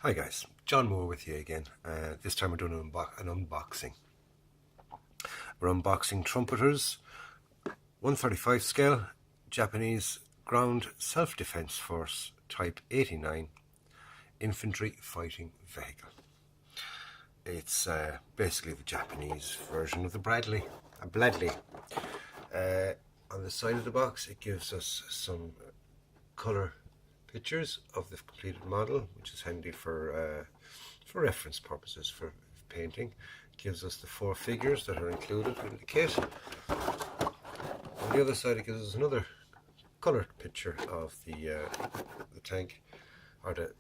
Hi guys, John Moore with you again. This time we're doing an unboxing. We're unboxing Trumpeters 135 scale Japanese Ground Self-Defense Force Type 89 Infantry Fighting Vehicle. It's basically the Japanese version of the Bradley. On the side of the box it gives us some colour pictures of the completed model, which is handy for reference purposes for painting. It gives us the 4 figures that are included in the kit. On the other side it gives us another coloured picture of the tank, or the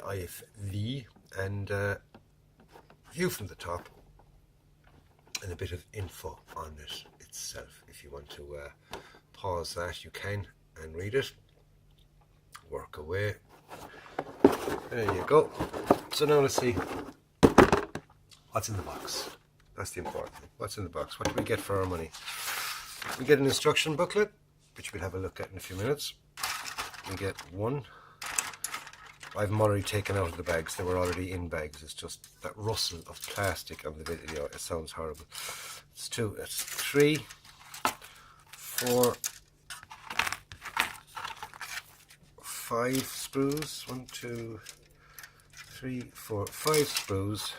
IFV, and view from the top, and a bit of info on it itself. If you want to pause that, you can and read it. Work away. There you go. So now let's see what's in the box. That's the important thing. What's in the box? What do we get for our money? We get an instruction booklet, which we'll have a look at in a few minutes. We get one. I've them already taken out of the bags. They were already in bags. It's just that rustle of plastic on the video. It sounds horrible. It's 2. It's 3, 4, 5 sprues. 1, 2, 3, 4, 5 sprues.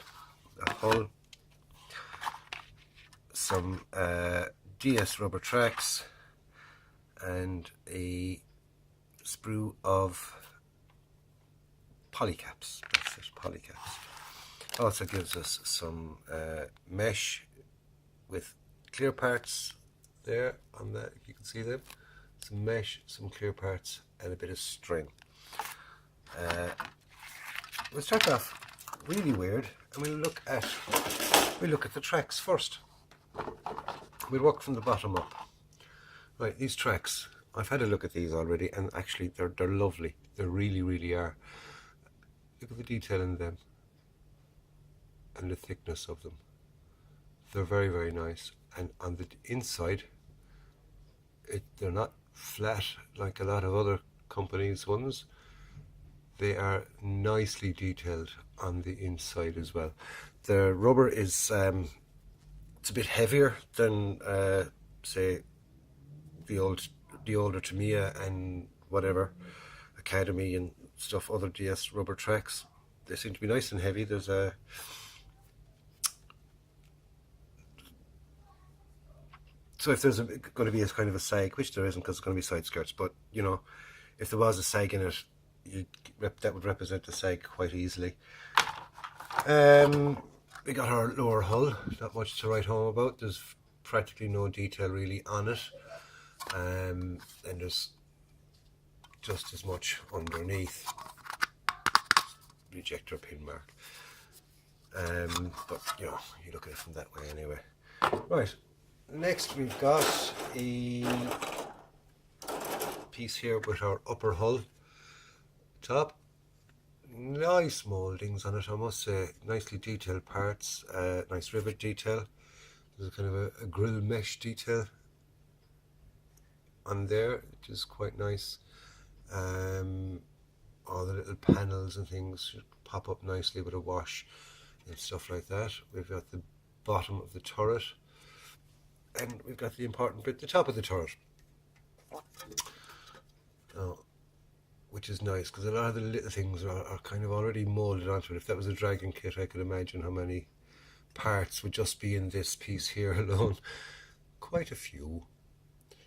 A hull. Some DS rubber tracks, and a sprue of polycaps. That's it, polycaps. Also gives us some mesh with clear parts there on that, if you can see them. Some mesh, some clear parts, and a bit of string. We'll start off really weird, and we'll look at the tracks first. We'll work from the bottom up. Right, these tracks, I've had a look at these already, and actually they're lovely. They really are. Look at the detail in them and the thickness of them. They're very nice. And on the inside, they're not flat like a lot of other companies' ones. They are nicely detailed on the inside as well. The rubber is it's a bit heavier than say the older Tamiya and whatever Academy and stuff, other DS rubber tracks. They seem to be nice and heavy. There's a so if there's going to be a kind of a sag, which there isn't because it's going to be side skirts, but you know, if there was a sag in it, that would represent the sag quite easily. We got our lower hull, not much to write home about. There's practically no detail really on it, and there's just as much underneath. Ejector pin mark, but you know, you look at it from that way anyway. Right, next we've got a piece here with our upper hull top. Nice mouldings on it, I must say. Nicely detailed parts, nice rivet detail. There's a kind of a grill mesh detail on there, which is quite nice. All the little panels and things should pop up nicely with a wash and stuff like that. We've got the bottom of the turret, and we've got the important bit, the top of the turret. Oh, which is nice, because a lot of the little things are kind of already moulded onto it. If that was a Dragon kit, I could imagine how many parts would just be in this piece here alone. Quite a few.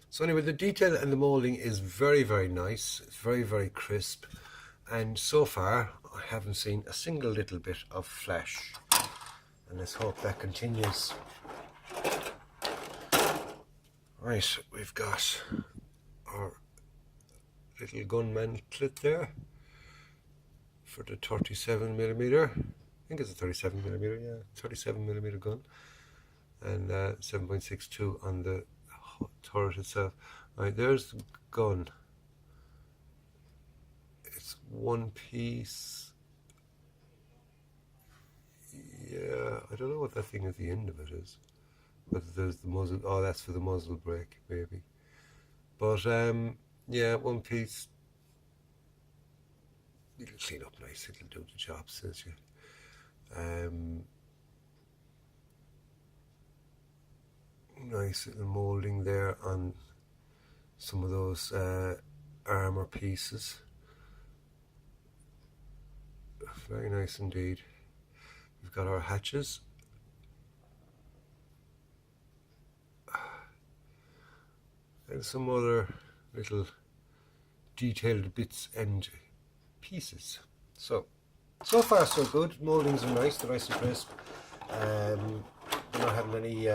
So anyway, the detail and the moulding is very nice. It's very crisp, and so far I haven't seen a single little bit of flash, and let's hope that continues. Right, we've got our little gun mantlet there for the 37mm. I think it's a 37mm, yeah, 37mm gun, and 7.62 on the turret itself. Right, there's the gun. It's one piece. Yeah, I don't know what that thing at the end of it is. Whether there's the muzzle, oh, that's for the muzzle brake maybe. But yeah, one piece. it'll clean up nice, it'll do the job, says you. Nice little moulding there on some of those armour pieces. Very nice indeed. We've got our hatches. And some other little detailed bits and pieces. So far so good. Mouldings are nice, they're nice and crisp. We're not having any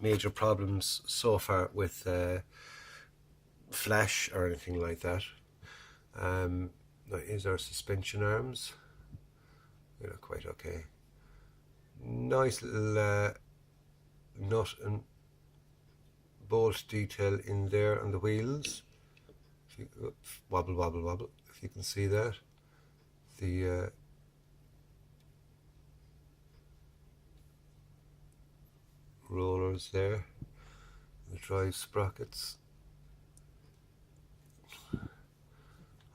major problems so far with flash or anything like that. That is our suspension arms. They look quite okay. Nice little nut and bolt detail in there on the wheels. If you, wobble, wobble, wobble. If you can see that, the rollers there, the drive sprockets.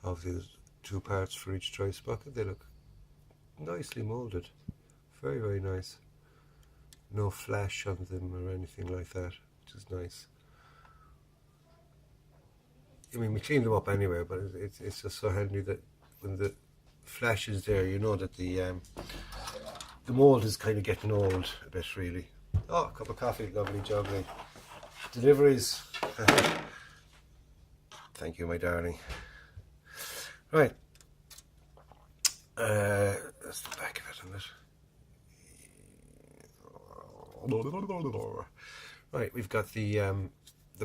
Obviously, there's 2 parts for each drive sprocket. They look nicely moulded, very, very nice. No flash on them or anything like that, which is nice. I mean, we cleaned them up anyway, but it's just so handy that when the flash is there, you know that the mould is kind of getting old a bit, really. Oh, a cup of coffee, lovely jubbly. Deliveries. Thank you, my darling. Right. That's the back of it, isn't it? Right, we've got the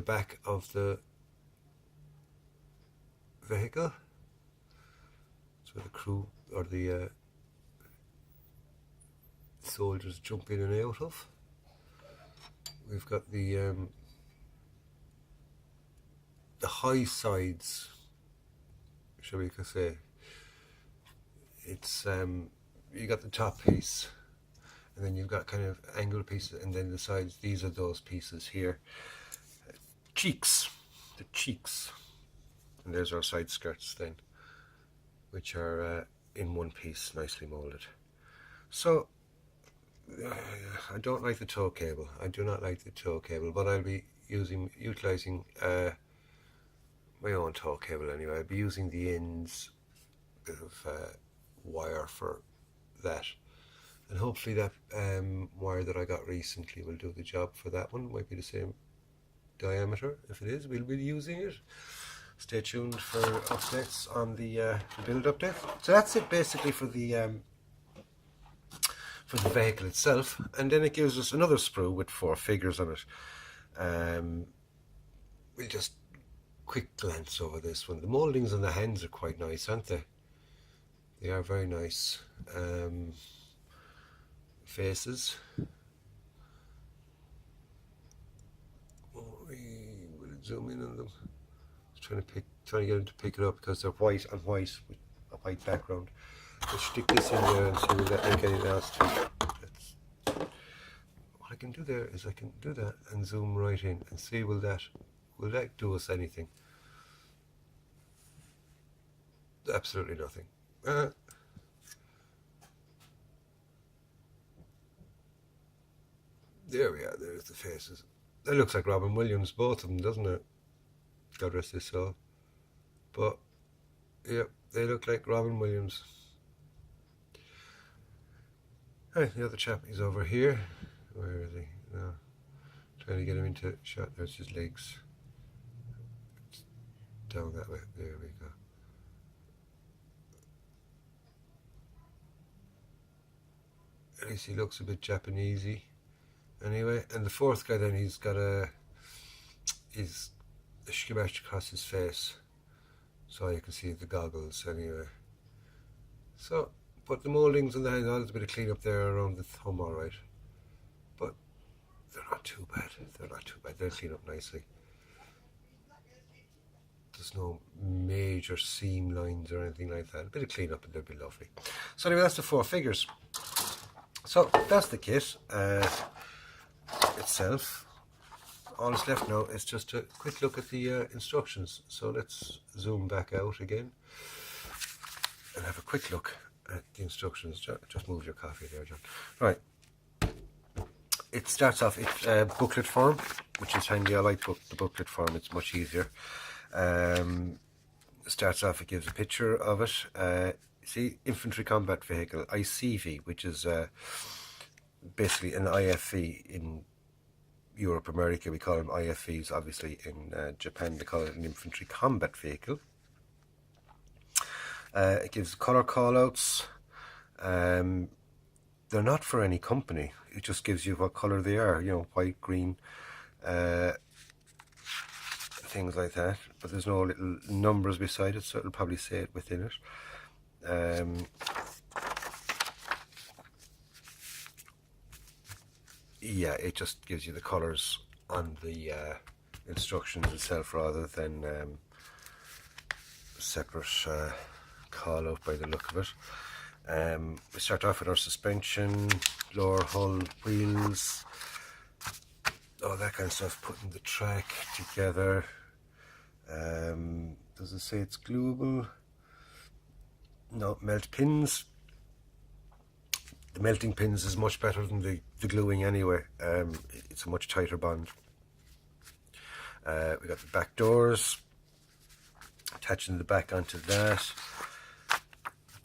back of the vehicle. That's where the crew or the soldiers jump in and out of. We've got the high sides, shall we say. It's you got the top piece, and then you've got kind of angle pieces, and then the sides. These are those pieces here. Cheeks, the cheeks, and there's our side skirts then, which are in one piece, nicely moulded. So I don't like the tow cable. I do not like the tow cable, but I'll be utilising my own tow cable anyway. I'll be using the ends of wire for that, and hopefully that wire that I got recently will do the job for that one. Might be the same diameter. If it is, we'll be using it. Stay tuned for updates on the build update. So that's it basically for the vehicle itself, and then it gives us another sprue with 4 figures on it. We'll just quick glance over this one. The mouldings on the hands are quite nice, aren't they? They are very nice. Faces. Will it zoom in on them? Trying to get them to pick it up because they're white on white with a white background. Let's stick this in there and see will that make anything else to it. What I can do there is I can do that and zoom right in and see will that do us anything? Absolutely nothing. There we are, there's the faces. That looks like Robin Williams, both of them, doesn't it? God rest his soul. But, yeah, they look like Robin Williams. Hey, the other chap is over here. Where is he? No. Trying to get him into shot. There's his legs. Down that way. There we go. At least he looks a bit Japanesey. Anyway, and the fourth guy then, he's got a skimash across his face, so you can see the goggles anyway. So, but the mouldings on the hand, there's a bit of clean up there around the thumb, alright. But they're not too bad. They're not too bad. They'll clean up nicely. There's no major seam lines or anything like that. A bit of clean up and they'll be lovely. So anyway, that's the 4 figures. So that's the kit itself. All that's left now is just a quick look at the instructions. So let's zoom back out again. and have a quick look at the instructions. Just move your coffee there, John. Right. It starts off, it's booklet form, which is handy. I like the booklet form, it's much easier. It starts off, it gives a picture of it. See, Infantry Combat Vehicle, ICV, which is basically an IFV in Europe, America. We call them IFVs, obviously. In Japan, they call it an Infantry Combat Vehicle. It gives colour callouts. They're not for any company. It just gives you what colour they are, you know, white, green, things like that. But there's no little numbers beside it, so it'll probably say it within it. Yeah, it just gives you the colours on the instructions itself rather than separate call out by the look of it. We start off with our suspension, lower hull, wheels, all that kind of stuff, putting the track together. Does it say it's gluable? No, melt pins. The melting pins is much better than the gluing anyway. It's a much tighter bond. We got the back doors, attaching the back onto that.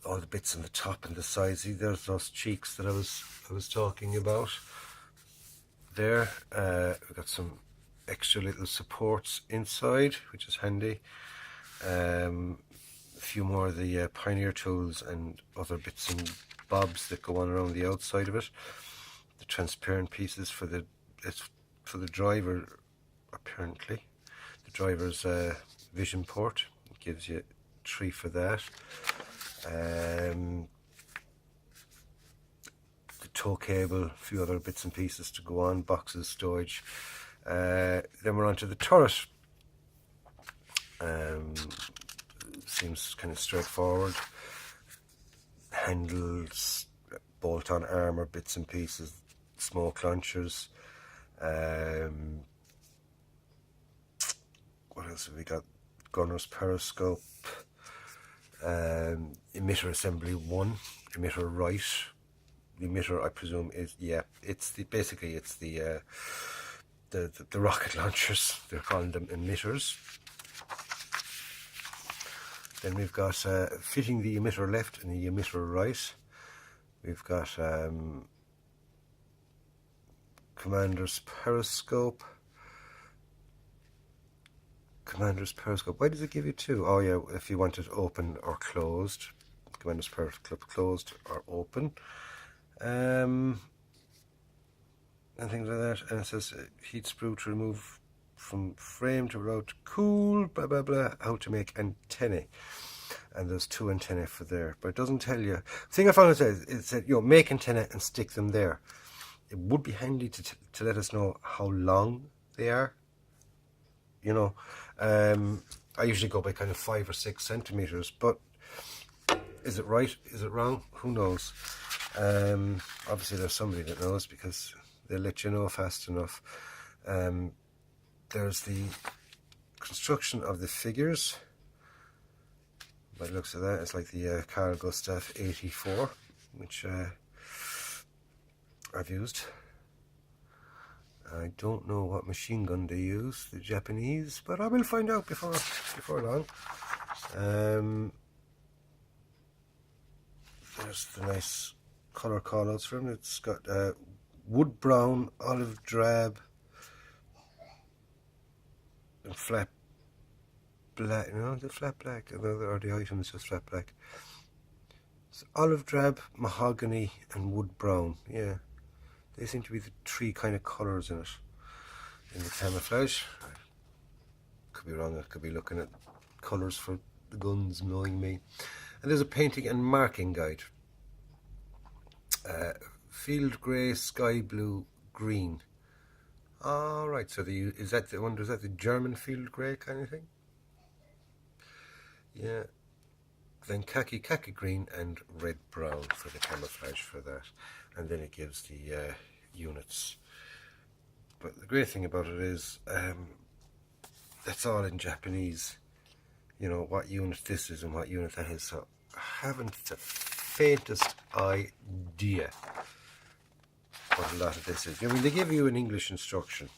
All the bits on the top and the sides. See, there's those cheeks that I was talking about. There, we got some extra little supports inside, which is handy. A few more of the Pioneer tools and other bits and bobs that go on around the outside of it. The transparent pieces for the driver, apparently. The driver's vision port. It gives you 3 for that. The tow cable, a few other bits and pieces to go on, boxes, storage. Then we're on to the turret. Seems kind of straightforward. Handles, bolt-on armour, bits and pieces, smoke launchers. What else have we got? Gunner's periscope. Emitter assembly 1, emitter right. The emitter, I presume, is, yeah, it's basically it's the rocket launchers. They're calling them emitters. Then we've got fitting the emitter left and the emitter right. We've got commander's periscope. Commander's periscope. Why does it give you 2? Oh yeah, if you want it open or closed. Commander's periscope closed or open. And things like that. And it says heat sprue to remove from frame to allow to cool, blah blah blah. How to make antennae. And there's 2 antennae for there, but it doesn't tell you. The thing I found it said, you know, make antennae and stick them there. It would be handy to let us know how long they are. You know, I usually go by kind of 5 or 6 centimeters, but is it right? Is it wrong? Who knows? Obviously there's somebody that knows, because they'll let you know fast enough. There's the construction of the figures. By the looks of that, it's like the Carl Gustaf 84, which I've used. I don't know what machine gun they use, the Japanese, but I will find out before long. There's the nice colour callouts for them. It's got wood brown, olive drab, and flat black. No, the flat black, or the item is just flat black. It's olive drab, mahogany, and wood brown. Yeah. They seem to be the 3 kind of colours in it, in the camouflage. Could be wrong, I could be looking at colours for the guns, knowing me. And there's a painting and marking guide. Field grey, sky blue, green. Alright, so is that the German field grey kind of thing? Yeah. Then khaki green and red brown for the camouflage for that. And then it gives the units. But the great thing about it is that's all in Japanese. You know what unit this is and what unit that is. So haven't the faintest idea what a lot of this is. I mean, they give you an English instruction.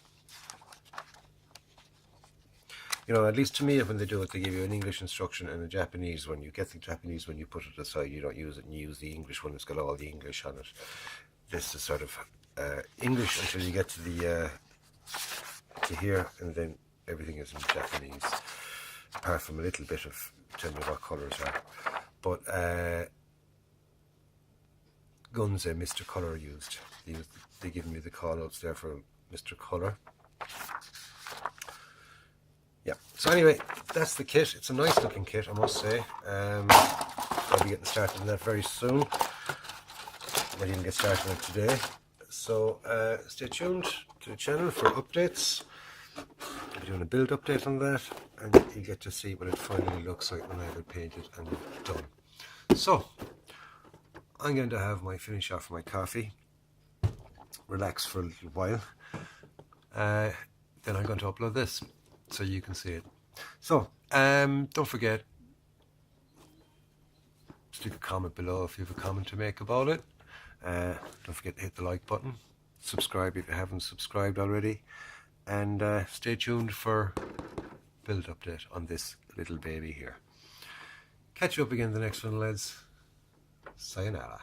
You know, at least to me, when they do it, they give you an English instruction and a Japanese one. You get the Japanese one, you put it aside, you don't use it, and you use the English one. It's got all the English on it. This is sort of English until you get to the to here, and then everything is in Japanese, apart from a little bit of telling you what colours are. But Gunze, Mr. Colour used. They give me the call outs there for Mr. Colour. Yeah, so anyway, that's the kit. It's a nice looking kit, I must say. I'll be getting started on that very soon. I didn't get started on it today. So stay tuned to the channel for updates. I'll be doing a build update on that, and you get to see what it finally looks like when I have it painted and done. So I'm going to have my finish off my coffee, relax for a little while, then I'm going to upload this so you can see it. So don't forget, stick a comment below if you have a comment to make about it. Don't forget to hit the like button, subscribe if you haven't subscribed already, and stay tuned for build update on this little baby here. Catch you up again in the next one, lads. Sayonara.